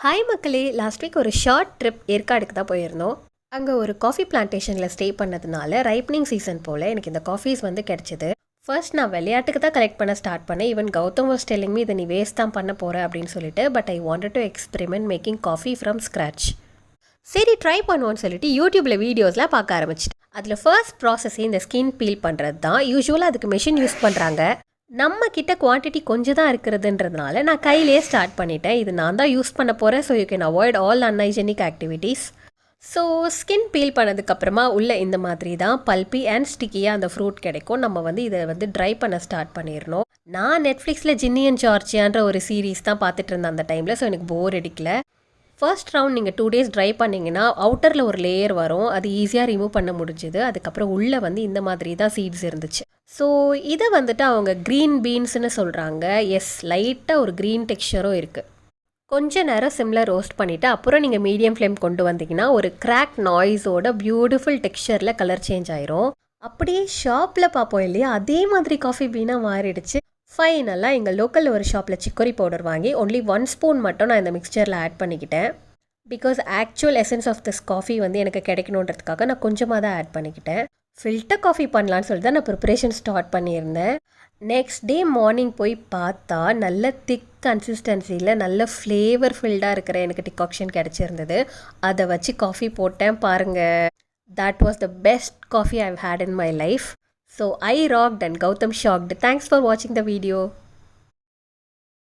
Hi மக்களே, last week ஒரு short trip ஏற்காடுக்கு தான் போயிருந்தோம். அங்கே ஒரு காஃபி பிளான்டேஷனில் ஸ்டே பண்ணதுனால ரைப்னிங் சீசன் போல் எனக்கு இந்த காஃபீஸ் வந்து கிடச்சிது. ஃபர்ஸ்ட் நான் விளையாட்டுக்கு தான் கலெக்ட் பண்ண ஸ்டார்ட் பண்ணேன். Even Gautam was telling me இதை நீ வேஸ்ட் தான் பண்ண போகிற அப்படின்னு சொல்லிட்டு. But I wanted to experiment making coffee from scratch. சரி ட்ரை பண்ணுவோன்னு சொல்லிட்டு யூடியூப்பில் வீடியோஸ்லாம் பார்க்க ஆரம்பிச்சிட்டு அதில் ஃபர்ஸ்ட் ப்ராசஸே இந்த ஸ்கின் பீல் பண்ணுறது தான். யூஸ்வலாக அதுக்கு மிஷின் யூஸ் பண்ணுறாங்க. நம்ம கிட்ட குவான்டிட்டி கொஞ்சம் தான் இருக்கிறதுன்றதுனால நான் கையிலே ஸ்டார்ட் பண்ணிட்டேன். இது நான் தான் யூஸ் பண்ண போகிறேன். So you can avoid all unhygienic activities. So skin peel பண்ணதுக்கப்புறமா உள்ள இந்த மாதிரி தான் பல்பி அண்ட் ஸ்டிக்கியாக அந்த ஃப்ரூட் கிடைக்கும். நம்ம வந்து இதை வந்து ட்ரை பண்ண ஸ்டார்ட் பண்ணிடணும். நான் நெட்ஃப்ளிக்ஸில் ஜின்னி அண்ட் ஜார்ஜியான்ற ஒரு சீரீஸ் தான் பார்த்துட்டு இருந்தேன் அந்த டைமில். ஸோ எனக்கு போர் அடிக்கல. ஃபர்ஸ்ட் ரவுண்ட் நீங்கள் 2 days ட்ரை பண்ணிங்கன்னா அவுட்டரில் ஒரு லேயர் வரும். அது ஈஸியாக ரிமூவ் பண்ண முடிஞ்சுது. அதுக்கப்புறம் உள்ளே வந்து இந்த மாதிரி தான் சீட்ஸ் இருந்துச்சு. ஸோ இதை வந்துட்டு அவங்க க்ரீன் பீன்ஸ்னு சொல்கிறாங்க. எஸ், லைட்டாக ஒரு க்ரீன் டெக்ஸ்சரும் இருக்குது. கொஞ்ச நேரம் சிம்மில் ரோஸ்ட் பண்ணிவிட்டு அப்புறம் நீங்கள் மீடியம் ஃப்ளேம் கொண்டு வந்தீங்கன்னா ஒரு கிராக் நாய்ஸோட பியூட்டிஃபுல் டெக்ஸ்சரில் கலர் சேஞ்ச் ஆயிரும். அப்படியே ஷாப்பில் பார்ப்போம் இல்லையா, அதே மாதிரி காஃபி பீனாக மாறிடுச்சு. ஃபைனலாக எங்கள் லோக்கலில் ஒரு ஷாப்பில் சிக்கரி பவுடர் வாங்கி ஒன்லி 1 ஸ்பூன் மட்டும் நான் இந்த மிக்சரில் ஆட் பண்ணிக்கிட்டேன். Because actual essence of this coffee வந்து எனக்கு கிடைக்கணுன்றதுக்காக நான் கொஞ்சமாக தான் ஆட் பண்ணிக்கிட்டேன். ஃபில்டர் காஃபி பண்ணலான்னு சொல்லி தான் நான் ப்ரிப்பரேஷன் ஸ்டார்ட் பண்ணியிருந்தேன். நெக்ஸ்ட் டே மார்னிங் போய் பார்த்தா நல்ல திக் கன்சிஸ்டன்சியில் நல்ல ஃப்ளேவர் ஃபில்டாக இருக்கிற எனக்கு டிகாக்ஷன் கிடச்சிருந்தது. அதை வச்சு காஃபி போட்டேன் பாருங்கள். That was the best coffee I've had in my life. So I rocked and Gautam shocked. Thanks for watching the video.